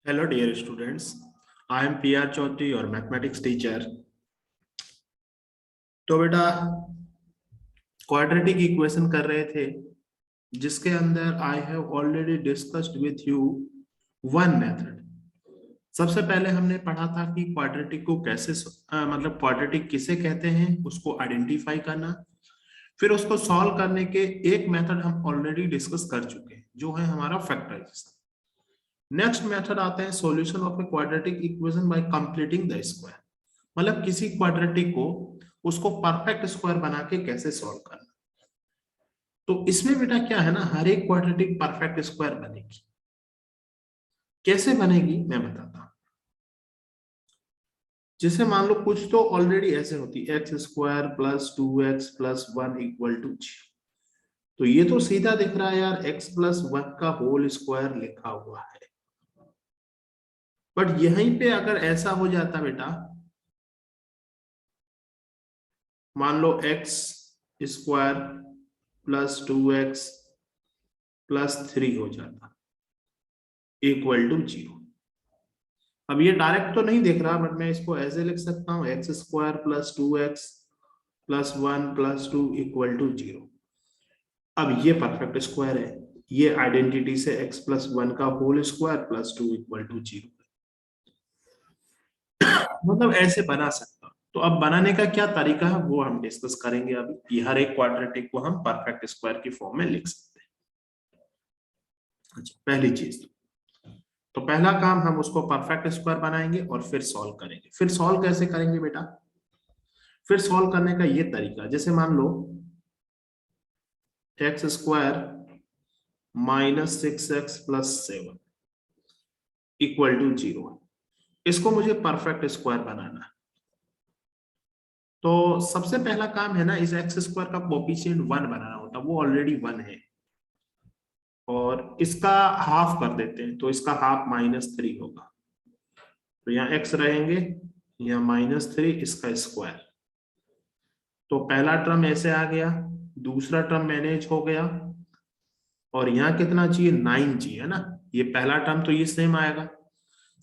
Hello dear students, I am PR Chaudhary, your mathematics teacher. तो बेटा quadratic equation कर रहे थे जिसके अंदर I have already discussed with you one method. सबसे पहले हमने पढ़ा था कि क्वाड्रेटिक को कैसे मतलब क्वाड्रेटिक किसे कहते हैं उसको आइडेंटिफाई करना, फिर उसको सॉल्व करने के एक मेथड हम ऑलरेडी डिस्कस कर चुके हैं जो है हमारा फैक्टराइजेशन। नेक्स्ट मेथड आते हैं solution of a quadratic equation by completing the square, मतलब किसी क्वाड्रेटिक को उसको परफेक्ट स्क्वायर बना के कैसे सॉल्व करना। तो इसमें बेटा क्या है ना, हर एक क्वाड्रेटिक परफेक्ट स्क्वायर बनेगी। कैसे बनेगी मैं बताता हूं। जैसे मान लो कुछ तो ऑलरेडी ऐसे होती है x square plus 2x plus 1 equal to 0। तो ये तो सीधा दिख रहा है यार, x प्लस 1 का होल स्क्वायर लिखा हुआ है। बट यहीं पे अगर ऐसा हो जाता बेटा, मान लो x square plus 2x plus 3 हो जाता इक्वल टू 0। अब ये डायरेक्ट तो नहीं दिख रहा, बट मैं इसको ऐसे लिख सकता हूं x square plus 2x plus 1 plus 2 equal to 0। अब ये परफेक्ट स्क्वायर है, ये आइडेंटिटी से x प्लस 1 का whole square plus 2 equal to 0, मतलब ऐसे बना सकता हूं। तो अब बनाने का क्या तरीका है वो हम डिस्कस करेंगे अभी। ये हर एक क्वाड्रेटिक को हम परफेक्ट स्क्वायर की फॉर्म में लिख सकते हैं। अच्छा, पहली चीज तो पहला काम हम उसको परफेक्ट स्क्वायर बनाएंगे और फिर सॉल्व करेंगे। फिर सॉल्व कैसे करेंगे बेटा, फिर सॉल्व करने का ये तरीका, जैसे मान लो x square minus 6x plus 7 equal to 0, इसको मुझे परफेक्ट स्क्वायर बनाना है। तो सबसे पहला काम है ना, इस एक्स स्क्वायर का कोएफिशिएंट 1 बनाना होता है, वो ऑलरेडी 1 है, और इसका हाफ कर देते हैं तो इसका हाफ -3 होगा। तो यहाँ x रहेंगे, यहाँ -3, इसका स्क्वायर। तो पहला टर्म ऐसे आ गया, दूसरा टर्म मैनेज हो गया, और यहाँ कितना चाहिए 9 चाहिए ना। ये पहला टर्म तो ये सेम आएगा,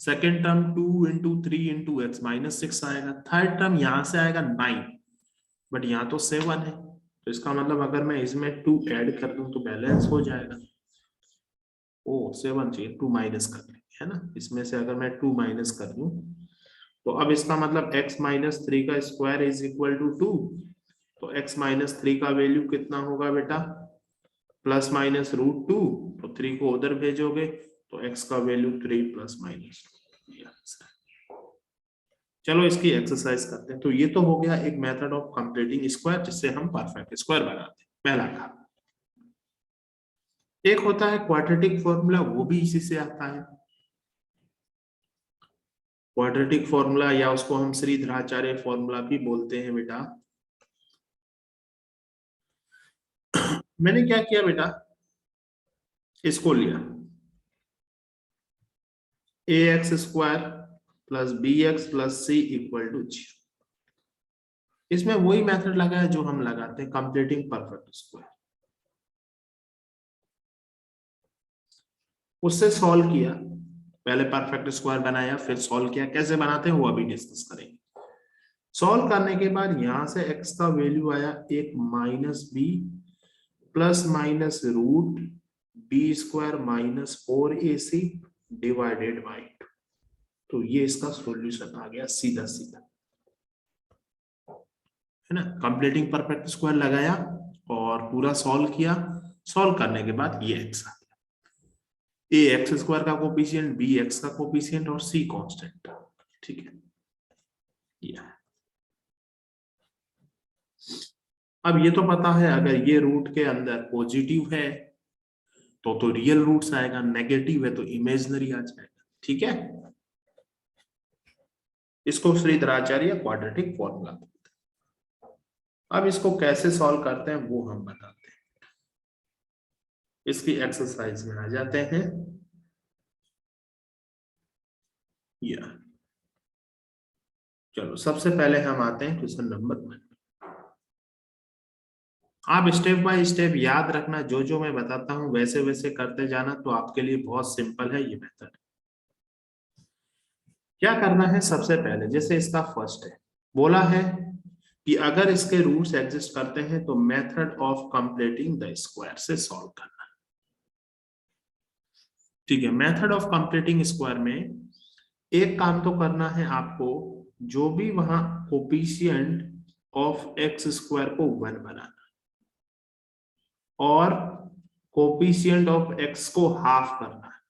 second term 2 into 3 into x -6 आएगा, थर्ड टर्म यहाँ से आएगा 9, बट यहाँ तो 7 है। तो इसका मतलब अगर मैं इसमें 2 ऐड कर दूं तो बैलेंस हो जाएगा। ओ 7 चाहिए, 2 माइनस कर लेंगे है ना, इसमें से अगर मैं 2 माइनस कर दूं तो अब इसका मतलब x -3 का स्क्वायर इज इक्वल टू 2। तो x -3 का वैल्यू कितना होगा बेटा, प्लस माइनस रूट 2। तो 3 को उधर भेजोगे तो x का वैल्यू 3 प्लस माइनस। चलो इसकी एक्सरसाइज करते हैं। तो ये तो हो गया एक मेथड ऑफ कंप्लीटिंग स्क्वायर जिससे हम परफेक्ट स्क्वायर बनाते हैं, पहला काम। एक होता है क्वाड्रेटिक फॉर्मूला, वो भी इसी से आता है। क्वाड्रेटिक फॉर्मूला या उसको हम श्रीधराचार्य फॉर्मूला भी बोलते हैं बेटा। मैंने क्या किया बेटा, इसको लिया ax square plus bx plus c equal to 0। इसमें वही मेथड लगा है जो हम लगाते हैं, कंप्लीटिंग परफेक्ट स्क्वायर। उससे सॉल्व किया, पहले परफेक्ट स्क्वायर बनाया फिर सॉल्व किया, कैसे बनाते हैं वो अभी डिस्कस करेंगे। सॉल्व करने के बाद यहां से x का वैल्यू आया एक -b plus minus root b square -4ac divided by 2। तो ये इसका सॉल्यूशन आ गया सीधा सीधा, है ना। कंप्लीटिंग परफेक्ट स्क्वायर लगाया और पूरा सॉल्व किया। सॉल्व करने के बाद ये x आ गया, a एक्स स्क्वायर का कोफिशिएंट, b x का कोफिशिएंट और c कांस्टेंट, ठीक है। ये अब ये तो पता है अगर ये रूट के अंदर पॉजिटिव है तो रियल रूट्स आएगा, नेगेटिव है तो इमेजिनरी आ जाएगा, ठीक है। इसको श्रीधराचार्य क्वाड्रेटिक फॉर्मूला बोलते हैं। अब इसको कैसे सॉल्व करते हैं वो हम बताते हैं, इसकी एक्सरसाइज में आ जाते हैं। या चलो सबसे पहले हम आते हैं क्वेश्चन नंबर 1। आप स्टेप बाय स्टेप याद रखना, जो जो मैं बताता हूं वैसे वैसे करते जाना, तो आपके लिए बहुत सिंपल है ये मेथड। क्या करना है सबसे पहले, जैसे इसका फर्स्ट है, बोला है कि अगर इसके रूट्स एग्जिस्ट करते हैं तो method of completing the square से सॉल्व करना है। ठीक है, मेथड ऑफ कंप्लीटिंग स्क्वायर में एक काम तो करना है आपको, जो भी वहां कोफिशिएंट ऑफ एक्स स्क्वायर को 1 बनाना और कोफिशिएंट ऑफ एक्स को हाफ करना है,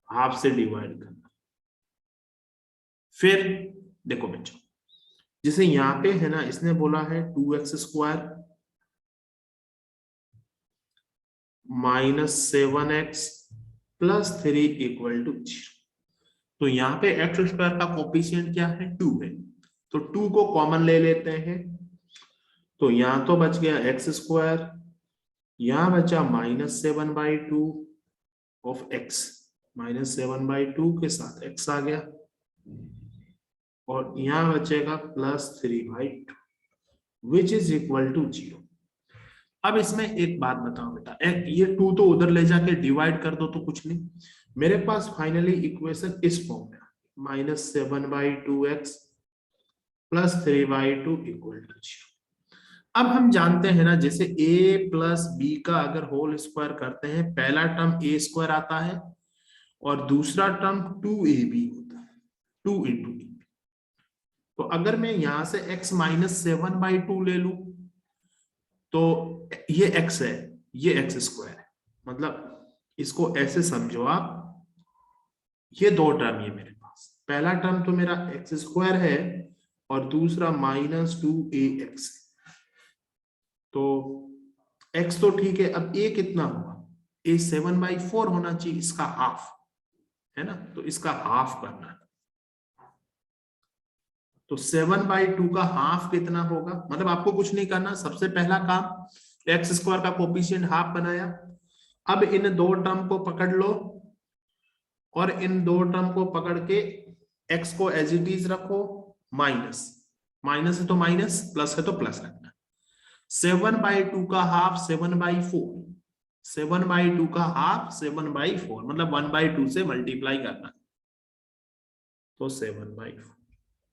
हाफ से डिवाइड करना। फिर देखो बच्चों, जैसे यहां पे है ना, इसने बोला है 2x² -7x + 3 = 0। तो यहाँ पे x² का कोफिशिएंट क्या है, 2 है, तो 2 को कॉमन ले लेते हैं। तो यहां तो बच गया x², यहां बचा -7/2 ऑफ x, -7/2 के साथ x आ गया, और यहां बचेगा +3/2 विच इज इक्वल टू 0। अब इसमें एक बात बताओ बेटा, ये 2 तो उधर ले जाके डिवाइड कर दो तो कुछ नहीं, मेरे पास फाइनली इक्वेशन इस फॉर्म में, -7/2x +3/2 = 0। अब हम जानते हैं ना, जैसे a + b का अगर होल स्क्वायर करते हैं, पहला टर्म a² आता है और दूसरा टर्म 2ab होता है, 2 × a। तो अगर मैं यहां से x -7/2 ले लू तो ये x है, ये x² है, मतलब इसको ऐसे समझो आप, ये दो टर्म ये मेरे पास, पहला टर्म तो मेरा x² है और दूसरा -2ax। तो x तो ठीक है, अब a कितना होगा, a 7/4 होना चाहिए, इसका हाफ है ना, तो इसका हाफ करना है। तो 7/2 का हाफ कितना होगा, मतलब आपको कुछ नहीं करना, सबसे पहला काम x² का कोफिशिएंट हाफ बनाया। अब इन दो टर्म को पकड़ लो और इन दो टर्म को पकड़ के x को एज इट इज रखो, माइनस, माइनस है तो माइनस, प्लस है तो प्लस रखना। 7/2 का हाफ 7/4, 7/2 का हाफ 7/4, मतलब 1/2 से मल्टीप्लाई करना, तो 7/4।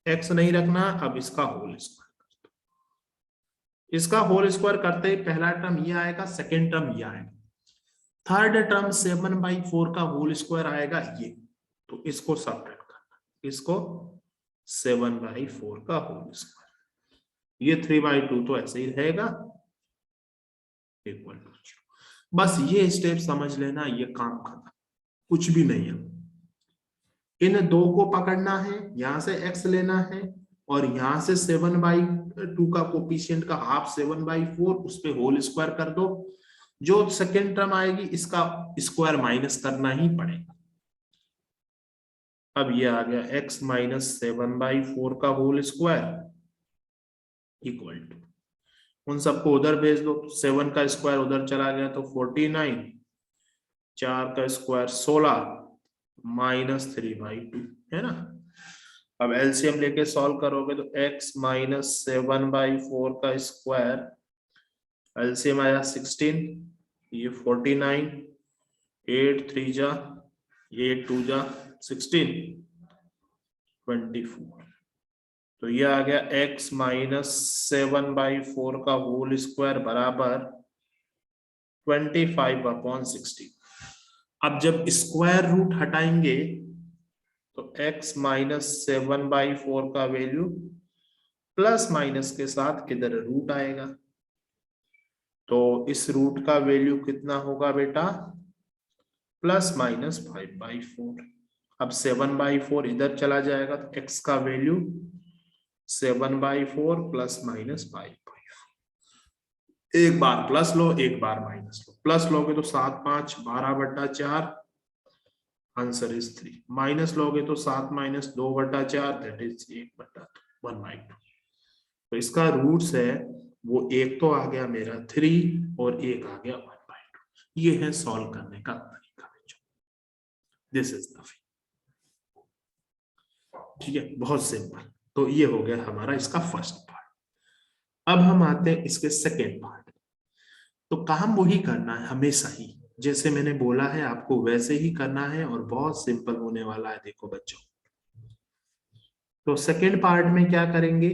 x नहीं रखना, अब इसका होल स्क्वायर, इसका होल स्क्वायर करते ही पहला टर्म ये आएगा, सेकेंड टर्म ये आएगा, थर्ड टर्म 7/4 का होल स्क्वायर आएगा ये, तो इसको सब्ट्रैक्ट करना, इसको 7/4 का होल स्क्वायर, ये 3/2 तो ऐसे ही रहेगा, इक्वल टू 0। बस ये स्टेप समझ लेना, ये काम खत्म, कुछ भी नहीं है। इन दो को पकड़ना है, यहां से x लेना है और यहां से 7/2 का कोफिशिएंट का हाफ 7/4, उस पे होल स्क्वायर कर दो, जो सेकेंड टर्म आएगी इसका स्क्वायर माइनस करना ही पड़ेगा। अब ये आ गया x -7/4 का होल स्क्वायर इक्वल टू, उन सबको उधर भेज दो, 7 का स्क्वायर उधर चला गया तो 49, 4 का स्क्वायर 16 -3/2 है ना। अब एलसीएम लेके सॉल्व करोगे तो x -7/4 का स्क्वायर, एलसीएम आया 16, ये 49, 8 3 जा, 8 2 जा 16, 24। तो ये आ गया x -7/4 का होल स्क्वायर बराबर 25/16। अब जब स्क्वायर रूट हटाएंगे तो x -7/4 का वैल्यू प्लस माइनस के साथ किधर रूट आएगा, तो इस रूट का वैल्यू कितना होगा बेटा, +-5/4। अब 7/4 इधर चला जाएगा तो x का वैल्यू 7/4 +-5/4। एक बार प्लस लो, एक बार माइनस लो, प्लस लोगे तो 7 5 12/4, आंसर इज 3। माइनस लोगे तो 7 - 2/4, दैट इज 1/2। तो इसका रूट्स है वो, एक तो आ गया मेरा 3 और एक आ गया 1/2। ये है सॉल्व करने का तरीका बच्चों, दिस इज द, ठीक है, बहुत सिंपल। तो ये हो गया हमारा इसका फर्स्ट पार्ट। अब हम आते हैं इसके सेकेंड पार्ट। तो काम वही करना है हमेशा ही, जैसे मैंने बोला है आपको वैसे ही करना है और बहुत सिंपल होने वाला है। देखो बच्चों, तो सेकेंड पार्ट में क्या करेंगे,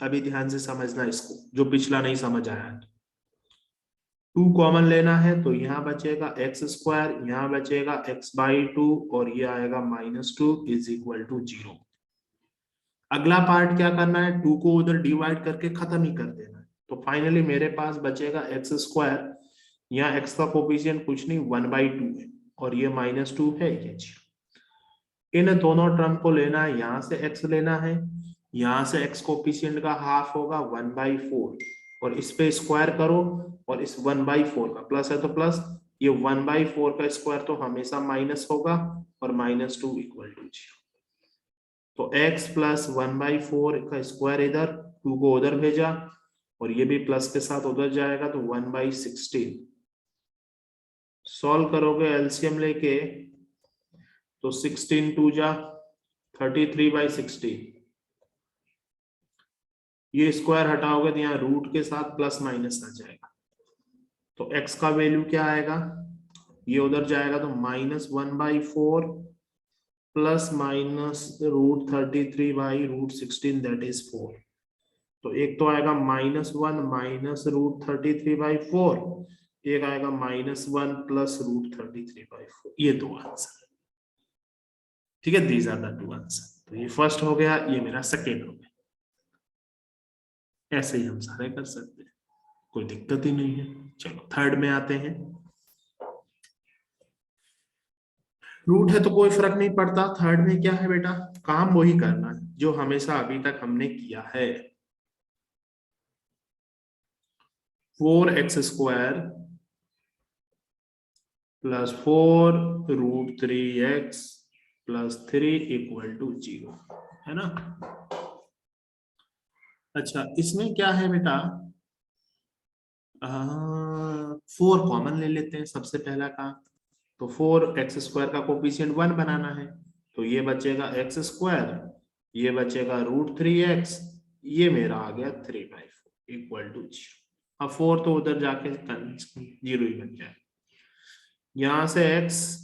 अभी ध्यान से समझना इसको, जो पिछला नहीं समझ आया। 2 कॉमन लेना है, तो यहाँ बचेगा एक्स स्क्वायर, यहाँ बचेगा x/2 और ये आएगा -2 इज इक्वल टू 0। अगला पार्ट क्या करना है, 2 को उधर डिवाइड करके खत्म ही कर देना है। तो फाइनली मेरे पास बचेगा एक्स स्क्वायर, यहाँ x का कोफिशिएंट कुछ नहीं 1/2 है और ये -2 है, ये 0। इन दोनों टर्म को लेना है, यहाँ से x लेना है, यहाँ से x कोफिशिएंट का हाफ होगा 1/4 और इस पे स्क्वायर करो और इस 1/4 का प्लस है तो प्लस, ये 1/4 का स्क्वायर तो हमेशा माइनस होगा और -2 इक्वल टू 0। तो x प्लस 1/4 का स्क्वायर इधर, 2 को उधर भेजा और ये भी प्लस के साथ उधर जाएगा तो 1/16। सॉल्व करोगे एलसीएम लेके तो 16 2 जा 33/16। ये स्क्वायर हटाओगे तो यहाँ रूट के साथ प्लस माइनस आ जाएगा। तो x का वैल्यू क्या आएगा, ये उधर जाएगा तो -1/4 प्लस माइनस √33/√16 दैट इज 4। तो एक तो आएगा -1 माइनस √33/4, एक आएगा -1 प्लस √33/4। ये दो आंसर, ठीक है, दीज आर द 2 आंसर। तो ये फर्स्ट हो गया, ये मेरा सेकेंड हो गया। ऐसे ही हम सारे कर सकते हैं, कोई दिक्कत ही नहीं है। चलो थर्ड में आते हैं। रूट है तो कोई फर्क नहीं पड़ता। थर्ड में क्या है बेटा, काम वही करना है जो हमेशा अभी तक हमने किया है। 4x² plus 4√3x plus 3 equal to 0, है ना। अच्छा, इसमें क्या है बेटा, 4 कॉमन ले लेते हैं सबसे पहला काम। तो 4x² का कोफिशिएंट 1 बनाना है, तो ये बचेगा x², ये बचेगा √3x, ये मेरा आ गया 3/4 इक्वल टू 0। अब 4 तो उधर जाके 0 ही बन जाए। यहां से x,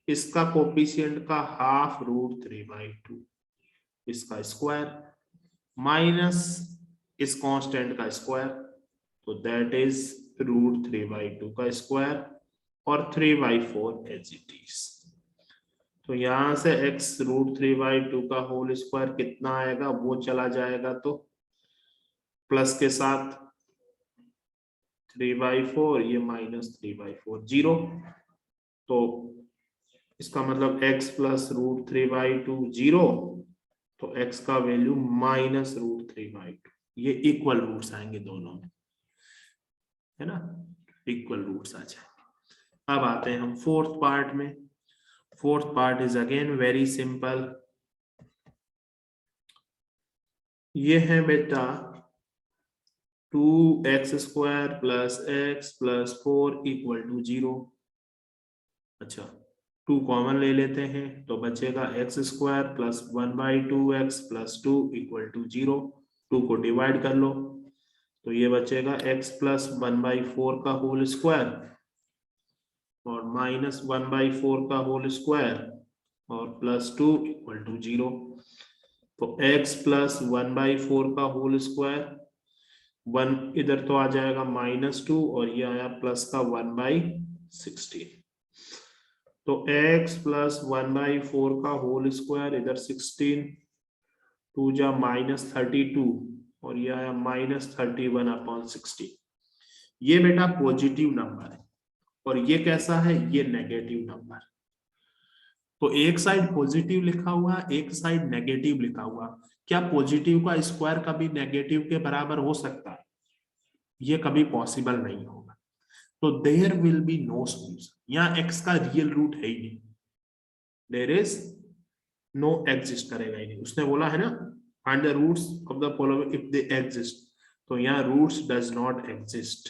इसका कोफिशिएंट का हाफ √3/2, इसका स्क्वायर माइनस इस कांस्टेंट का स्क्वायर, तो दैट इज √3/2 का स्क्वायर और 3/4 एज इट इज। तो यहां से x √3/2 का होल स्क्वायर कितना आएगा, वो चला जाएगा तो प्लस के साथ 3/4, ये -3/4 0। तो इसका मतलब x प्लस √3/2 0, तो x का वैल्यू -√3/2। ये इक्वल रूट्स आएंगे दोनों में, है ना, इक्वल रूट्स आ जाएंगे। अब आते हैं हम फोर्थ पार्ट में। Fourth part is again very simple. ये है बेटा 2x² plus x plus 4 equal to 0। अच्छा, 2 कॉमन ले लेते हैं, तो बचेगा x² plus 1/2x plus 2 equal to 0। 2 को डिवाइड कर लो, तो ये बचेगा x प्लस 1/4 का होल स्क्वायर और -1/4 का होल स्क्वायर और प्लस 2 इक्वल टू 0। तो x प्लस 1/4 का होल स्क्वायर, 1 इधर तो आ जाएगा -2 और ये आया प्लस का 1/16। तो x प्लस 1/4 का होल स्क्वायर, इधर 16, 2 जा -32 और ये आया -31/16। ये बेटा पॉजिटिव नंबर है और ये कैसा है, ये नेगेटिव नंबर। तो एक साइड पॉजिटिव लिखा हुआ, एक साइड नेगेटिव लिखा हुआ। क्या पॉजिटिव का स्क्वायर कभी नेगेटिव के बराबर हो सकता है? ये कभी पॉसिबल नहीं होगा। तो there will be no solution. यहाँ x का रियल रूट है ही नहीं, देयर इज नो एग्जिस्ट करेगा ही नहीं। उसने बोला है ना, find the roots of the following if they exist. तो यहाँ roots does not exist,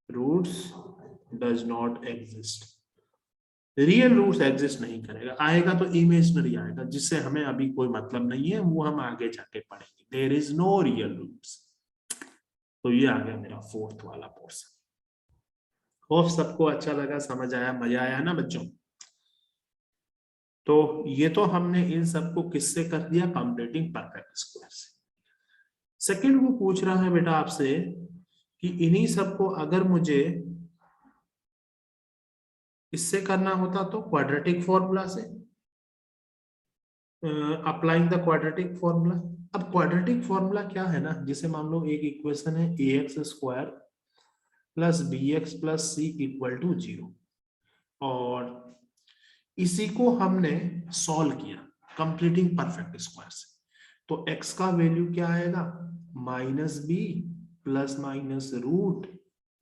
roots does not exist. Real roots exist नहीं करेगा, आएगा तो इमेजिनरी आएगा जिससे हमें अभी कोई मतलब नहीं है, वो हम आगे जाके पढ़ेंगे। There is no real roots. तो ये आ गया मेरा फोर्थ वाला पोर्शन। होप सबको अच्छा लगा, समझ आया, मजा आया ना बच्चों। तो ये तो हमने इन सबको किससे कर दिया, कंप्लीटिंग परफेक्ट स्क्वायर से। सेकंड वो पूछ रहा है बेटा आपसे कि इन्हीं सबको अगर मुझे इससे करना होता तो क्वाड्रेटिक फॉर्मूला से, अप्लाइंग द क्वाड्रेटिक फॉर्मूला। अब क्वाड्रेटिक फॉर्मूला क्या है ना, जैसे मान लो एक इक्वेशन है ax square plus b x plus c equal to 0, और इसी को हमने सॉल्व किया कंप्लीटिंग परफेक्ट स्क्वायर से। तो x का वैल्यू क्या आएगा, minus b plus minus root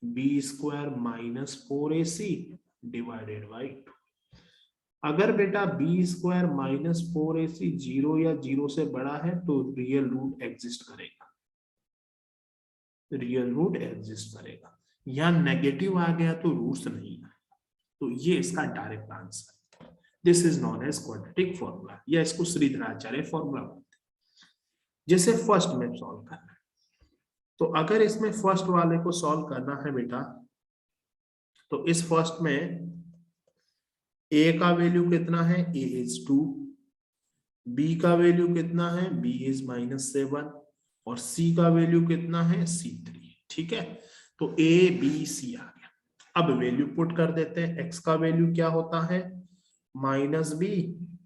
b square minus 4ac divided by 2। अगर बेटा बी स्क्वायर माइनस 4ac 0 या 0 से बड़ा है तो रियल रूट एग्जिस्ट करेगा, रियल रूट एग्जिस्ट करेगा। या नेगेटिव आ गया तो रूट्स नहीं आएगा। तो ये इसका direct answer. This is known as quadratic formula, या इसको श्रीधराचार्य फॉर्मूला बोलते हैं। जैसे फर्स्ट में सॉल्व करना है, तो अगर इसमें फर्स्ट वाले को सॉल्व करना है बेटा, तो इस फर्स्ट में a का वैल्यू कितना है, a इज 2, b का वैल्यू कितना है, b इज -7, और c का वैल्यू कितना है, c 3। ठीक है, तो a b c आ गया। अब वैल्यू पुट कर देते हैं। x का वैल्यू क्या होता है, minus b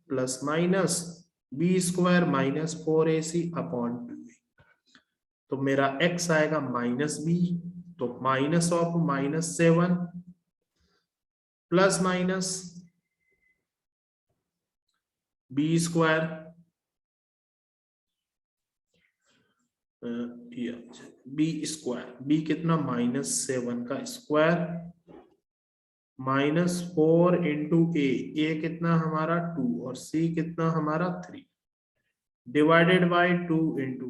plus minus b square minus 4ac upon 2। तो मेरा x आएगा माइनस बी, तो minus of -7 plus minus b square, b square, b कितना -7 का स्क्वायर -4 इंटू ए कितना हमारा 2 और सी कितना हमारा 3 डिवाइडेड बाय 2 इंटू,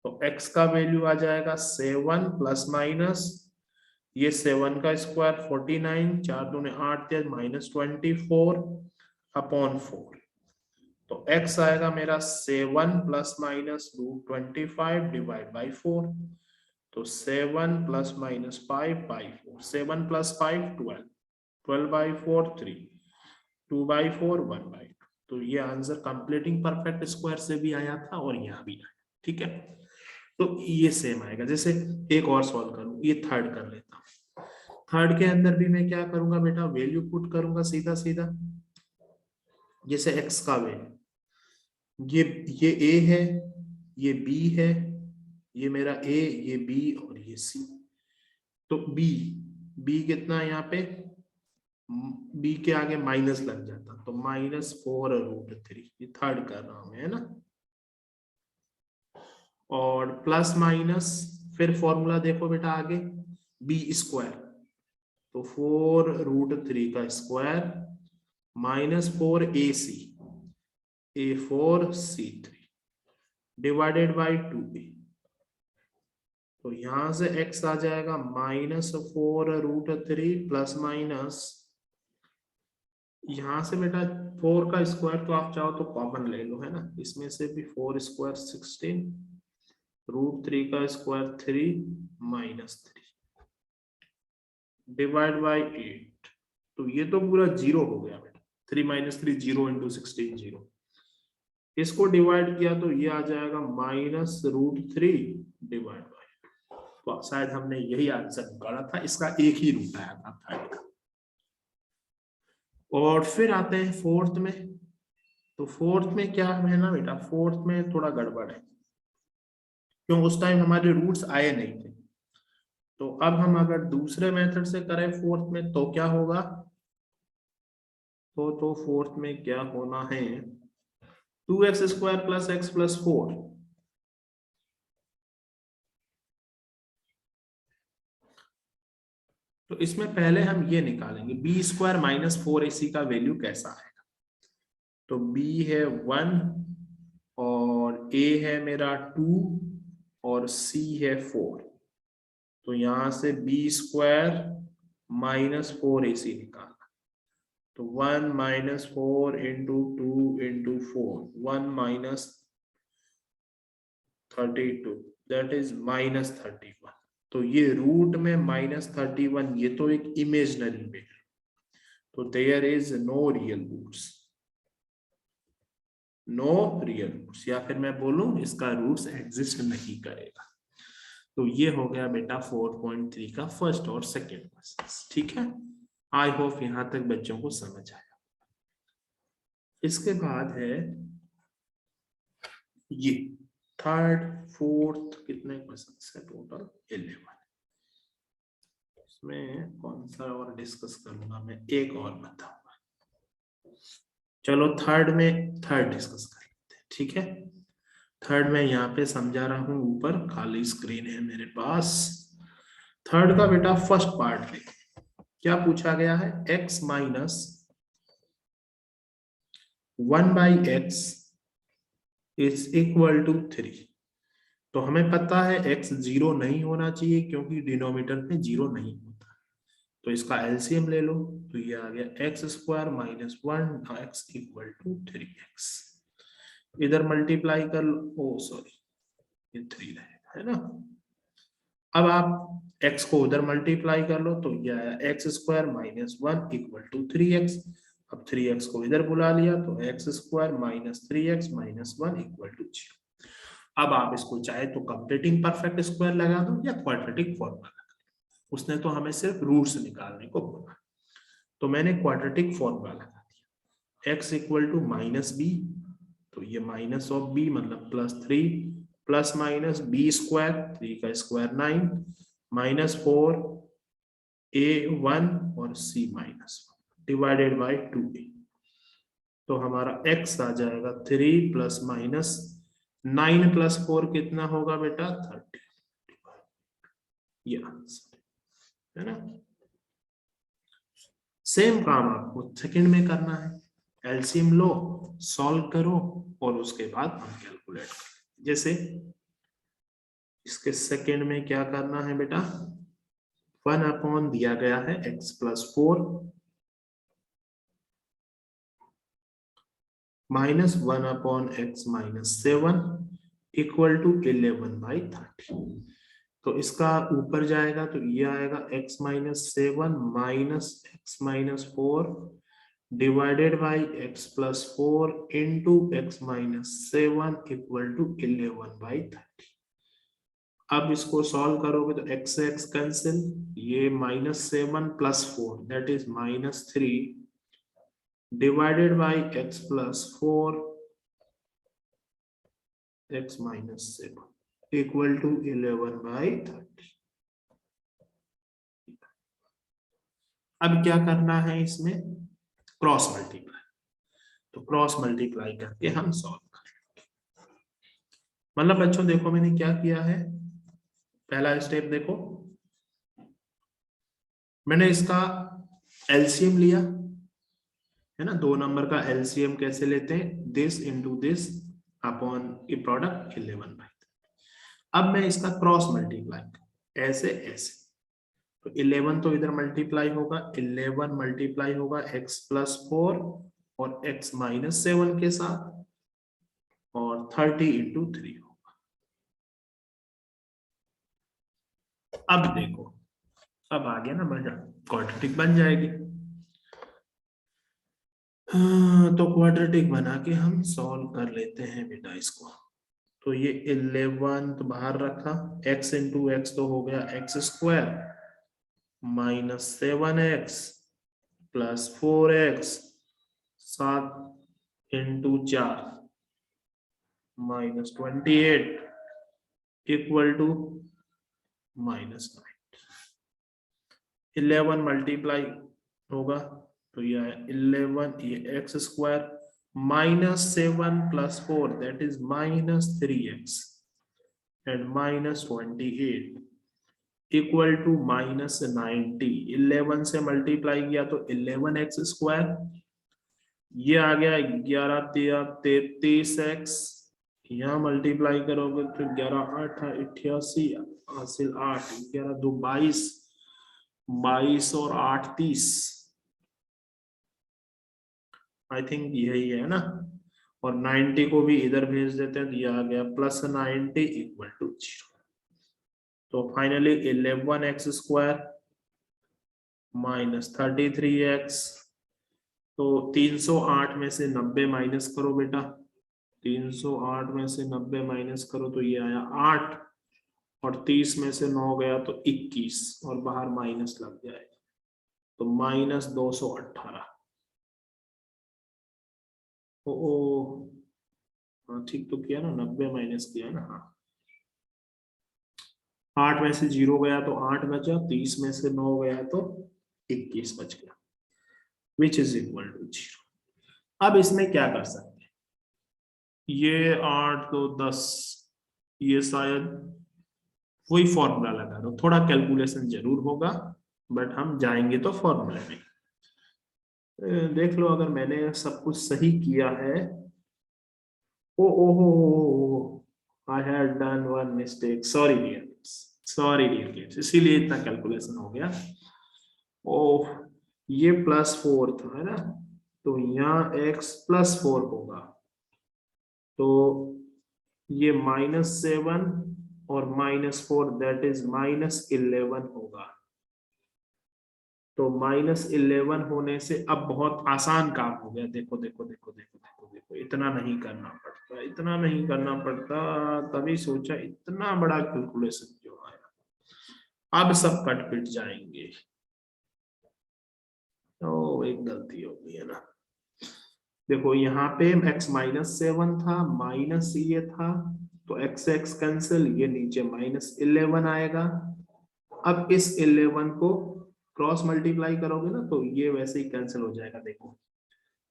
तो x का वैल्यू आ जाएगा 7 प्लस माइनस ये 7 का स्क्वायर 49, 4 दूने 8 -24 अपॉन 4। तो x आएगा मेरा 7 प्लस माइनस √25 डिवाइड बाई 4। तो 7 plus minus 5 by 4, 7 plus 5 12, 12 by 4 3, 2 by 4 1 by 2। तो ये आंसर कंप्लीटिंग परफेक्ट स्क्वायर से भी आया था और यहाँ भी आया। ठीक है, तो ये सेम आएगा। जैसे एक और सॉल्व करूं, ये थर्ड कर लेता हूं। थर्ड के अंदर भी मैं क्या करूंगा बेटा, वैल्यू पुट करूंगा सीधा सीधा। जैसे x का वैल्यू, ये a है, ये b है, ये मेरा a, ये b और ये c। तो b कितना है यहाँ पे, b के आगे माइनस लग जाता, तो -4√3, ये थर्ड कर रहा हूं, है ना। और प्लस माइनस, फिर फॉर्मूला देखो बेटा आगे, बी स्क्वायर, तो 4√3 का square -4ac a4c3 divided by 2a। तो यहां से x आ जाएगा -4√3 प्लस माइनस, यहां से बेटा 4 का स्क्वायर तो आप चाहो तो कॉमन ले लो, है ना, इसमें से भी 4 स्क्वायर 16, √3 का स्क्वायर 3 -3 डिवाइड बाई 8। तो ये तो पूरा 0 हो गया बेटा, 3 - 3 0 इंटू 16 0। इसको डिवाइड किया तो ये आ जाएगा -√3 डिवाइड बाई, तो शायद हमने यही आंसर निकाला था, इसका एक ही रूट आया था थर्ड का। और फिर आते हैं फोर्थ में। तो फोर्थ में क्या है ना बेटा, फोर्थ में थोड़ा गड़बड़ है, क्यों, उस टाइम हमारे रूट्स आए नहीं थे। तो अब हम अगर दूसरे मेथड से करें फोर्थ में तो क्या होगा, तो फोर्थ में क्या होना है, 2x square plus x plus 4। तो इसमें पहले हम ये निकालेंगे बी स्क्वायर -4ac का वैल्यू कैसा है। तो b है 1 और a है मेरा 2 और c है 4। तो यहां से b स्क्वायर -4ac निकालना, तो 1 -4 इंटू 2 इंटू 4, 1 -32, दैट इज -31। तो ये रूट में -31, ये तो एक इमेजनरी वैल्यू, तो there is no real roots. No real roots, या फिर मैं बोलूं इसका रूट्स एग्जिस्ट नहीं करेगा। तो ये हो गया बेटा 4.3 का फर्स्ट और सेकेंड क्वेश्चन। ठीक है, आई होप यहां तक बच्चों को समझ आया। इसके बाद है ये थर्ड फोर्थ, कितने क्वेश्चन है टोटल? 11। इसमें कौन सा और डिस्कस करूंगा मैं, एक और बताऊंगा। चलो थर्ड डिस्कस कर लेते हैं। ठीक है, थर्ड में यहाँ पे समझा रहा हूं, ऊपर खाली स्क्रीन है मेरे पास। थर्ड का बेटा फर्स्ट पार्ट है, क्या पूछा गया है? x minus 1/x is equal to 3। तो हमें पता है x 0 नहीं होना चाहिए क्योंकि डिनोमिनेटर में 0 नहीं होता। तो इसका एलसीएम ले लो, तो ये आ गया x square minus 1x equal to 3x। इधर मल्टीप्लाई कर लो, ओ सॉरी ये 3 रहेगा, है ना। अब आप x को उधर मल्टीप्लाई कर लो, तो ये आया x square minus 1 equal to 3x। अब 3x को इधर बुला लिया, तो x square minus 3x minus 1 equal to 0। अब आप इसको चाहे तो कंप्लीटिंग परफेक्ट स्क्वायर लगा दो या क्वाड्रेटिक फॉर्मूला लगा दो। उसने तो हमें सिर्फ रूट्स निकालने को बोला, तो मैंने क्वाड्रेटिक फॉर्मूला लगा दिया। x equal to minus b, तो ये माइनस ऑफ b मतलब plus 3 plus minus b square, 3 का स्क्वायर 9 माइनस 4 a1 और c minus 1 divided by 2a। तो हमारा x आ जाएगा 3 प्लस माइनस 9 प्लस 4 कितना होगा बेटा? 30। ये आंसर है ना। सेम काम आपको सेकंड में करना है। एलसीएम लो, सॉल्व करो और उसके बाद हम कैलकुलेट करें। जैसे इसके सेकंड में क्या करना है बेटा? 1 अपॉन दिया गया है x plus 4 minus 1 upon x minus 7 equal to 11/30। तो इसका ऊपर जाएगा तो ये आएगा x minus 7 minus x minus 4 divided by x plus 4 into x minus 7 equal to 11/30। अब इसको सॉल्व करोगे तो x से x कैंसिल, ये minus 7 plus 4 that is minus 3 divided by x plus 4 x minus 7 equal to 11/30। अब क्या करना है इसमें? Cross multiply. तो क्रॉस मल्टीप्लाई करके हम सॉल्व करेंगे। मतलब बच्चों देखो मैंने क्या किया है, पहला स्टेप देखो, मैंने इसका एलसीएम लिया है ना। 2 नंबर का एलसीएम कैसे लेते हैं? This into this upon A product 11/30। अब मैं इसका क्रॉस मल्टीप्लाई ऐसे ऐसे, तो 11 तो इधर मल्टीप्लाई होगा, 11 मल्टीप्लाई होगा x प्लस 4 और x माइनस 7 के साथ, और 30 इंटू 3 होगा। अब देखो, अब आ गया ना मजा, क्वाड्रेटिक बन जाएगी। हाँ, तो क्वाड्रेटिक बना के हम सॉल्व कर लेते हैं बेटा इसको। तो ये 11 तो बाहर रखा, x इंटू एक्स तो हो गया x square minus 7x plus 4x 7 into 4 minus 28 equal to minus 9। 11 multiply होगा तो यह 11, ये x square minus 7 plus 4 that is minus 3x and minus 28 equal to minus 90। 11 से मल्टीप्लाई किया तो 11x स्क्वायर, ये आ गया 11 13 33x, यहाँ मल्टीप्लाई करोगे तो 11 8 88 हासिल 8, 11 2 22, 22 और 8 30। आई थिंक यही है ना। और 90 को भी इधर भेज देते हैं तो ये आ गया प्लस 90 इक्वल टू 0। तो finally 11x square minus 33x, तो 308 में से 90 माइनस करो बेटा, 308 में से 90 माइनस करो तो ये आया 8, और 30 में से 9 गया तो 21, और बाहर माइनस लग जाएगा तो -218। ओ हाँ ठीक तो किया ना, 90 माइनस किया ना। हाँ 8 में से 0 गया तो 8 बचा, 30 में से 9 गया तो 21 बच गया, विच इज इक्वल टू 0। अब इसमें क्या कर सकते हैं, ये 8 तो 10, ये शायद वही फॉर्मूला लगा दो, थोड़ा कैलकुलेशन जरूर होगा बट हम जाएंगे तो फॉर्मूला में। देख लो अगर मैंने सब कुछ सही किया है। Oh I had done one mistake, sorry dear kids, sorry dear kids, इसीलिए इतना कैलकुलेशन हो गया। ओह ये +4 था है ना, तो यहाँ x +4 होगा, तो ये -7 और -4 दैट इज -11 होगा। तो -11 होने से अब बहुत आसान काम हो गया। देखो देखो देखो देखो देखो देखो, इतना नहीं करना पड़ता, इतना नहीं करना पड़ता, तभी सोचा इतना बड़ा कैलकुलेशन क्यों आया। अब सब कट पिट जाएंगे। ओ एक गलती हो गई है ना, देखो यहाँ पे x-7 था, माइनस ये था, तो x x कैंसिल, ये नीचे -11 आएगा। अब इस 11 को क्रॉस मल्टीप्लाई करोगे ना तो ये वैसे ही कैंसिल हो जाएगा। देखो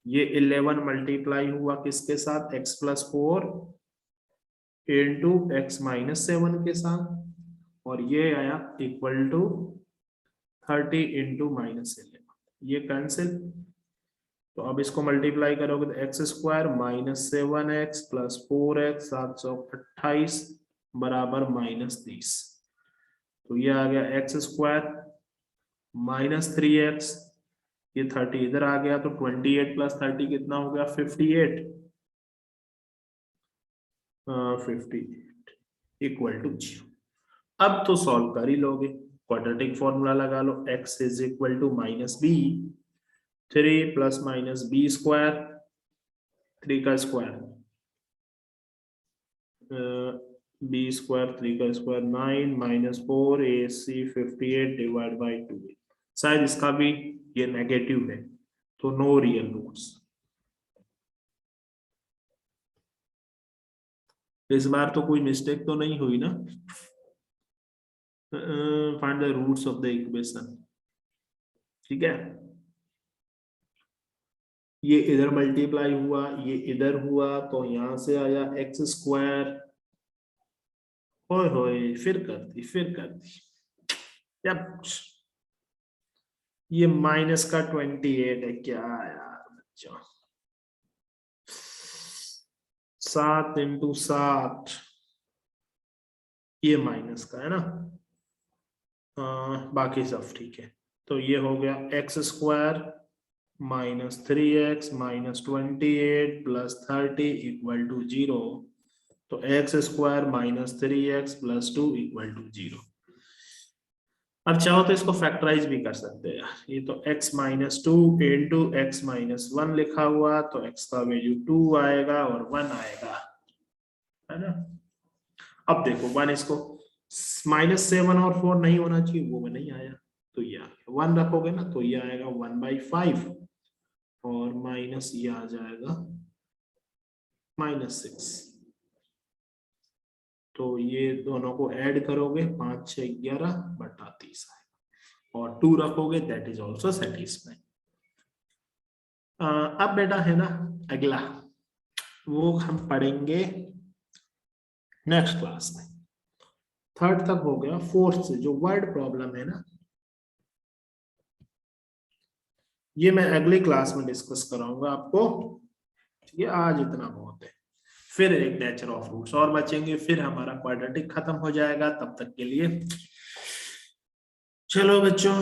ये 11 मल्टीप्लाई हुआ किसके साथ, x+4 इंटू x-7 के साथ, और ये आया इक्वल टू 30 इंटू -11, ये कैंसिल। तो अब इसको मल्टीप्लाई करोगे तो x² -7x + 4x 728 बराबर -30, तो ये आ गया x² -3x, ये 30 इधर आ गया, तो 28 + 30 कितना हो गया, 58, 58 इक्वल टू 0। अब तो सॉल्व कर ही लोगे, क्वाड्रेटिक फॉर्मूला लगा लो, x is equal to -b, 3 ± b², 3 का स्क्वायर, b² 3 का स्क्वायर 9 -4 AC 58 डिवाइड बाई 2, शायद इसका भी ये नेगेटिव है तो नो रियल रूट्स। इस बार तो कोई मिस्टेक तो नहीं हुई ना। Find the roots of the equation, ठीक है, ये इधर मल्टीप्लाई हुआ, ये इधर हुआ, तो यहां से आया x², होए होए फिर कर दी जब, ये -28 है क्या यार बच्चों, 7 × 7, ये माइनस का है ना, बाकी सब ठीक है। तो ये हो गया x² -3x -28 + 30 इक्वल टू 0, तो x² -3x + 2 इक्वल टू 0। अब चाहो तो इसको फैक्टराइज भी कर सकते हैं, ये तो x-2 इंटू x-1 लिखा हुआ, तो x का वैल्यू 2 आएगा और 1 आएगा, है ना। अब देखो 1, इसको -7 और 4 नहीं होना चाहिए, वो में नहीं आया, तो ये आ गया, 1 रखोगे ना तो ये आएगा 1/5, और माइनस ये आ जाएगा -6, तो ये दोनों को ऐड करोगे 5 6 11 बटा 30 आएगा, और 2 रखोगे दैट इज ऑल्सो सेटिस्फाइड। अब बेटा है ना अगला, वो हम पढ़ेंगे नेक्स्ट क्लास में। थर्ड तक हो गया, फोर्थ से जो वर्ड प्रॉब्लम है ना, ये मैं अगली क्लास में डिस्कस कराऊंगा आपको, ये आज इतना बहुत है। फिर एक नेचर ऑफ रूट्स और बचेंगे, फिर हमारा क्वाड्रेटिक खत्म हो जाएगा। तब तक के लिए चलो बच्चों।